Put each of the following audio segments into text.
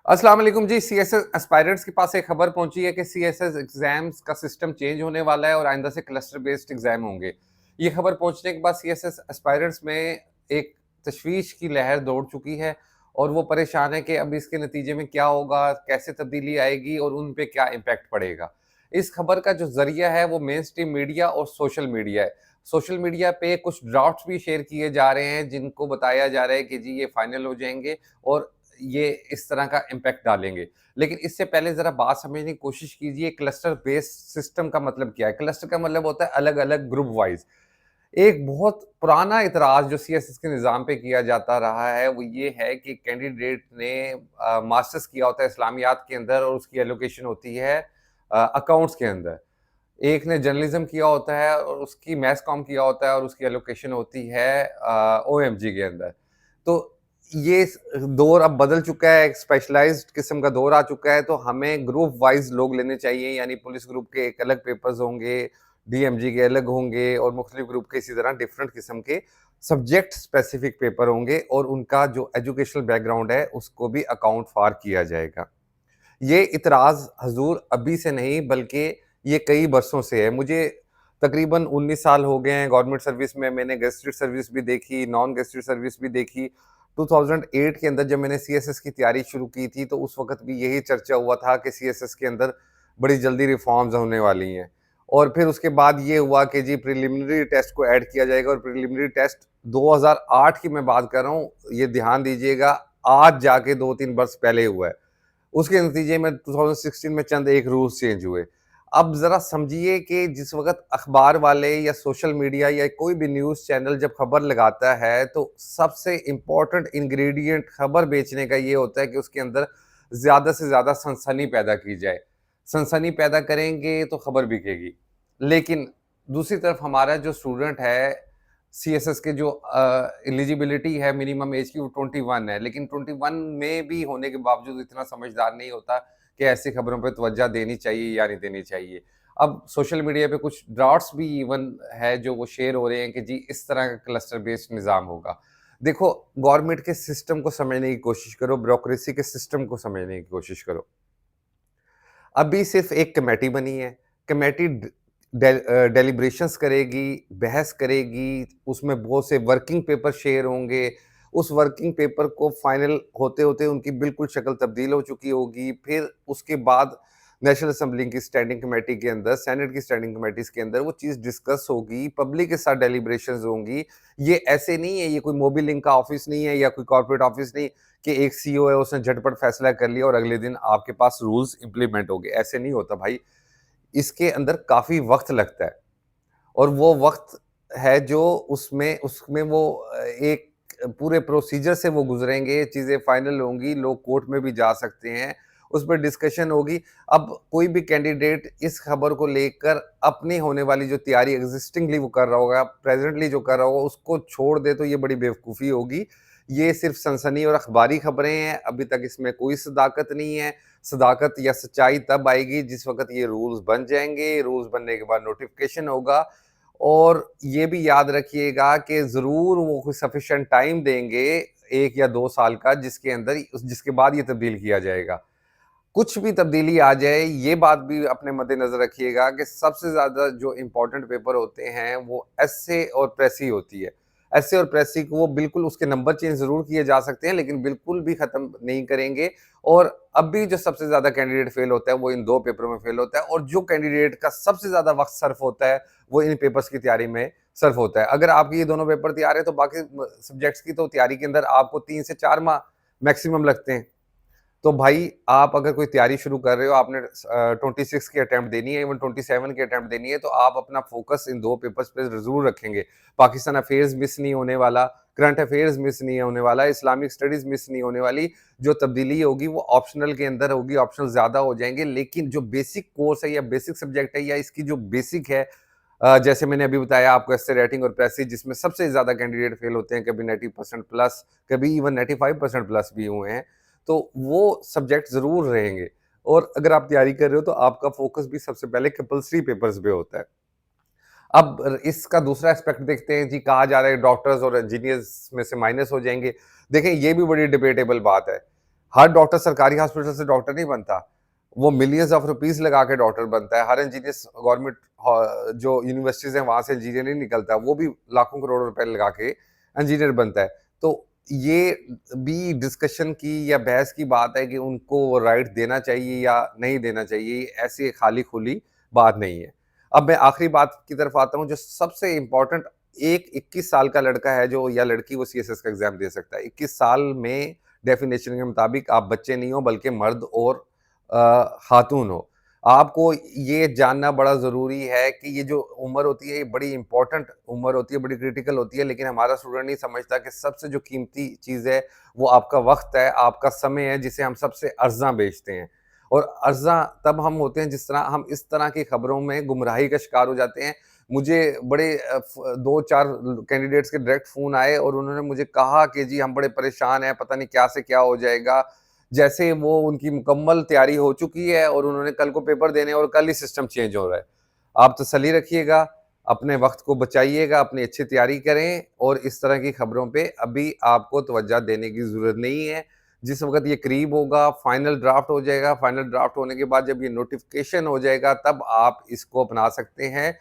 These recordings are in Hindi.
अस्सलाम वालेकुम जी। सीएसएस एस्पायरेंट्स के पास एक खबर पहुंची है कि सीएसएस एग्जाम्स का सिस्टम चेंज होने वाला है और आइंदा से क्लस्टर बेस्ड एग्जाम होंगे। ये खबर पहुंचने के बाद सीएसएस एस्पायरेंट्स में एक तशवीश की लहर दौड़ चुकी है और वो परेशान है कि अब इसके नतीजे में क्या होगा, कैसे तब्दीली आएगी और उन पे क्या इम्पैक्ट पड़ेगा। इस खबर का जो जरिया है वो मेन स्ट्रीम मीडिया और सोशल मीडिया है। सोशल मीडिया पे कुछ ड्राफ्ट्स भी शेयर किए जा रहे हैं जिनको बताया जा रहा है कि जी ये फाइनल हो जाएंगे और ये इस तरह का इम्पैक्ट डालेंगे। लेकिन इससे पहले ज़रा बात समझने की कोशिश कीजिए, क्लस्टर बेस्ड सिस्टम का मतलब क्या है? क्लस्टर का मतलब होता है अलग-अलग ग्रुप वाइज़। एक बहुत पुराना इतराज़ जो सीएसएस के निज़ाम पे किया जाता रहा है, वो ये है कि कैंडिडेट ने मास्टर्स किया होता है इस्लामियात के अंदर और उसकी एलोकेशन होती है अकाउंट्स के अंदर। एक ने जर्नलिज़्म किया होता है और उसकी मैस कॉम किया होता है और उसकी एलोकेशन होती है ओएमजी के अंदर। तो ये दौर अब बदल चुका है, एक स्पेशलाइज्ड किस्म का दौर आ चुका है, तो हमें ग्रुप वाइज़ लोग लेने चाहिए, यानी पुलिस ग्रुप के एक अलग पेपर्स होंगे, डीएमजी के अलग होंगे और मुख्तलिफ ग्रुप के इसी तरह डिफरेंट किस्म के सब्जेक्ट स्पेसिफिक पेपर होंगे और उनका जो एजुकेशनल बैकग्राउंड है, उसको भी अकाउंट फॉर किया जाएगा। ये इतराज़ हज़ूर अभी से नहीं बल्कि ये कई बरसों से है। मुझे तकरीबन 19 साल हो गए हैं गवर्नमेंट सर्विस में, मैंने गेज़ेटेड सर्विस भी देखी, नॉन गेज़ेटेड सर्विस भी देखी। 2008 के अंदर जब मैंने सीएसएस की तैयारी शुरू की थी, तो उस वक़्त भी यही चर्चा हुआ था कि सीएसएस के अंदर बड़ी जल्दी रिफ़ॉर्म्स होने वाली हैं। और फिर उसके बाद ये हुआ कि जी प्रिलिमिनरी टेस्ट को ऐड किया जाएगा और प्रिलिमिनरी टेस्ट 2008 की मैं बात कर रहा हूँ, ये ध्यान दीजिएगा, आज जाके 2-3 बरस पहले हुआ है। उसके नतीजे में 2016 में चंद एक रूल्स चेंज हुए। अब ज़रा समझिए कि जिस वक़्त अखबार वाले या सोशल मीडिया या कोई भी न्यूज़ चैनल जब खबर लगाता है, तो सबसे इम्पोर्टेंट इंग्रीडिएंट खबर बेचने का ये होता है कि उसके अंदर ज़्यादा से ज़्यादा सनसनी पैदा की जाए। सनसनी पैदा करेंगे तो खबर बिकेगी। लेकिन दूसरी तरफ हमारा जो स्टूडेंट है, सीएसएस के जो एलिजिबिलिटी है मिनिमम एज की वो 21 है, लेकिन 21 में भी होने के बावजूद इतना समझदार नहीं होता कि ऐसी खबरों पे तवज्जो देनी चाहिए या नहीं देनी चाहिए। अब सोशल मीडिया पे कुछ ड्राफ्ट्स भी इवन है जो वो शेयर हो रहे हैं कि जी इस तरह का क्लस्टर बेस्ड निज़ाम होगा। देखो, गवर्नमेंट के सिस्टम को समझने की कोशिश करो, ब्यूरोक्रेसी के सिस्टम को समझने की कोशिश करो। अभी सिर्फ एक कमेटी बनी है। कमेटी डेलिब्रेशंस करेगी, बहस करेगी, उसमें बहुत से वर्किंग पेपर शेयर होंगे। उस वर्किंग पेपर को फाइनल होते-होते उनकी बिल्कुल शक्ल तब्दील हो चुकी होगी। फिर उसके बाद नेशनल असेंबली की स्टैंडिंग कमेटी के अंदर, सेनेट की स्टैंडिंग कमेटीज़ के अंदर वो चीज़ डिस्कस होगी, पब्लिक के साथ डेलिब्रेशंस होंगी। ये ऐसे नहीं है, ये कोई मोबी-लिंक का ऑफ़िस नहीं है या कोई कॉर्पोरेट ऑफ़िस नहीं कि एक सीईओ है, उसने झटपट फैसला कर लिया और अगले दिन आपके पास रूल्स इम्प्लीमेंट हो गए, ऐसे नहीं होता भाई। इसके अंदर काफ़ी वक़्त लगता है और वो वक़्त है जो उसमें उसमें वो एक पूरे प्रोसीजर से वो गुज़रेंगे, चीज़ें फाइनल होंगी, लोग कोर्ट में भी जा सकते हैं, उस पे डिस्कशन होगी। अब कोई भी कैंडिडेट इस खबर को लेकर अपनी होने वाली जो तैयारी एक्जिस्टिंगली वो कर रहा होगा, प्रेज़ेंटली जो कर रहा होगा, उसको छोड़ दे तो ये बड़ी बेवकूफ़ी होगी। ये सिर्फ़ सनसनी और अखबारी खबरें हैं, अभी तक इसमें कोई सदाकत नहीं है। सदाकत या सच्चाई तब आएगी जिस वक़्त ये रूल्स बन जाएँगे, रूल्स बनने के बाद नोटिफ़िकेशन होगा और ये भी याद रखिएगा कि ज़रूर वो कोई सफिशिएंट टाइम देंगे 1 या 2 साल का जिसके अंदर जिसके बाद ये तब्दील किया जाएगा। कुछ भी तब्दीली आ जाए, ये बात भी अपने मद्देनज़र रखिएगा कि सबसे ज़्यादा जो इम्पोर्टेंट पेपर होते हैं, वो एस्से और प्रेसी होती है। एस्से और प्रेसी को वो बिल्कुल उसके नंबर चेंज ज़रूर किए जा सकते हैं, लेकिन बिल्कुल भी ख़त्म नहीं करेंगे और अब भी जो सबसे ज़्यादा कैंडिडेट फ़ेल होता है, वो इन 2 पेपरों में फ़ेल होता है और जो कैंडिडेट का सबसे ज़्यादा वक़्त सर्फ़ होता है, वो इन पेपर्स की तैयारी में सर्फ़ होता है। अगर आपके ये दोनों पेपर तैयार हैं, तो बाकी सब्जेक्ट्स की तो तैयारी के अंदर आपको 3 से 4 माह मैक्सिमम लगते हैं। तो भाई आप अगर कोई तैयारी शुरू कर रहे हो, आपने 26 की अटेम्प्ट देनी है, इवन 27 की अटेम्प्ट देनी है, तो आप अपना फोकस इन 2 पेपर्स पे ज़रूर रखेंगे। पाकिस्तान अफेयर्स मिस नहीं होने वाला, करंट अफेयर्स मिस नहीं होने वाला, इस्लामिक स्टडीज़ मिस नहीं होने वाली। जो तब्दीली होगी वो ऑप्शनल के अंदर होगी, ऑप्शनल ज़्यादा हो जाएँगे, लेकिन जो बेसिक कोर्स है या बेसिक सब्जेक्ट है या इसकी जो बेसिक है जैसे मैंने अभी बताया आपको एस्से राइटिंग और पैसेज जिसमें सबसे ज़्यादा कैंडिडेट फेल होते हैं, कभी 90% प्लस, कभी इवन 95% प्लस भी हुए हैं। तो वो सब्जेक्ट ज़रूर रहेंगे और अगर आप तैयारी कर रहे हो तो आपका फ़ोकस भी सबसे पहले कंपल्सरी पेपर्स पे होता है। अब इसका दूसरा एस्पेक्ट देखते हैं जी, कहा जा रहा है डॉक्टर्स और इंजीनियर्स में से माइनस हो जाएँगे। देखें, ये भी बड़ी डिबेटेबल बात है। हर डॉक्टर सरकारी हॉस्पिटल से डॉक्टर नहीं बनता, वो मिलियंस ऑफ रुपीज़ लगा के डॉक्टर बनता है। हर इंजीनियर गवर्नमेंट जो यूनिवर्सिटीज़ हैं वहाँ से इंजीनियर नहीं निकलता, वो भी लाखों करोड़ रुपए लगा के इंजीनियर बनता है। तो ये भी डिस्कशन की या बहस की बात है कि उनको राइट देना चाहिए या नहीं देना चाहिए, ऐसी खाली-खुली बात नहीं है। अब मैं आखिरी बात की तरफ आता हूँ, जो सबसे इम्पोर्टेंट, एक 21 साल का लड़का है जो या लड़की, वो सीएसएस का एग्ज़ाम दे सकता है। 21 साल में डेफिनेशन के मुताबिक आप बच्चे नहीं हो बल्कि मर्द और खातून हो। आपको ये जानना बड़ा ज़रूरी है कि ये जो उम्र होती है, ये बड़ी इम्पोर्टेंट उम्र होती है, बड़ी क्रिटिकल होती है, लेकिन हमारा स्टूडेंट नहीं समझता कि सबसे जो कीमती चीज़ है, वो आपका वक़्त है, आपका समय है, जिसे हम सबसे अर्ज़ाँ बेचते हैं। और अर्ज़ाँ तब हम होते हैं जिस तरह हम इस तरह की खबरों में गुमराही का शिकार हो जाते हैं। मुझे बड़े 2-4 कैंडिडेट्स के डायरेक्ट फ़ोन आए और उन्होंने मुझे कहा कि जी हम बड़े परेशान हैं, पता नहीं क्या से क्या हो जाएगा। जैसे वो उनकी मुकम्मल तैयारी हो चुकी है और उन्होंने कल को पेपर देने और कल ही सिस्टम चेंज हो रहा है। आप तसल्ली रखिएगा, अपने वक़्त को बचाइएगा, अपनी अच्छी तैयारी करें और इस तरह की खबरों पे अभी आपको तवज्जो देने की ज़रूरत नहीं है। जिस वक़्त ये करीब होगा, फाइनल ड्राफ्ट हो जाएगा, फाइनल ड्राफ्ट होने के बाद जब ये नोटिफ़िकेशन हो जाएगा, तब आप इसको अपना सकते हैं।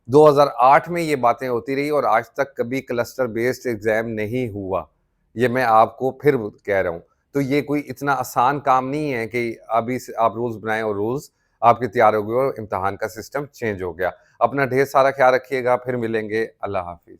2008 में ये बातें होती रही और आज तक कभी क्लस्टर बेस्ड एग्ज़ाम नहीं हुआ। ये मैं आपको फिर कह रहा हूँ। तो ये कोई इतना आसान काम नहीं है कि अभी से आप रूल्स बनाएँ और रूल्स आपके तैयार हो गए और इम्तिहान का सिस्टम चेंज हो गया। अपना ढेर सारा ख़्याल रखिएगा, फिर मिलेंगे। अल्लाह हाफ़िज़।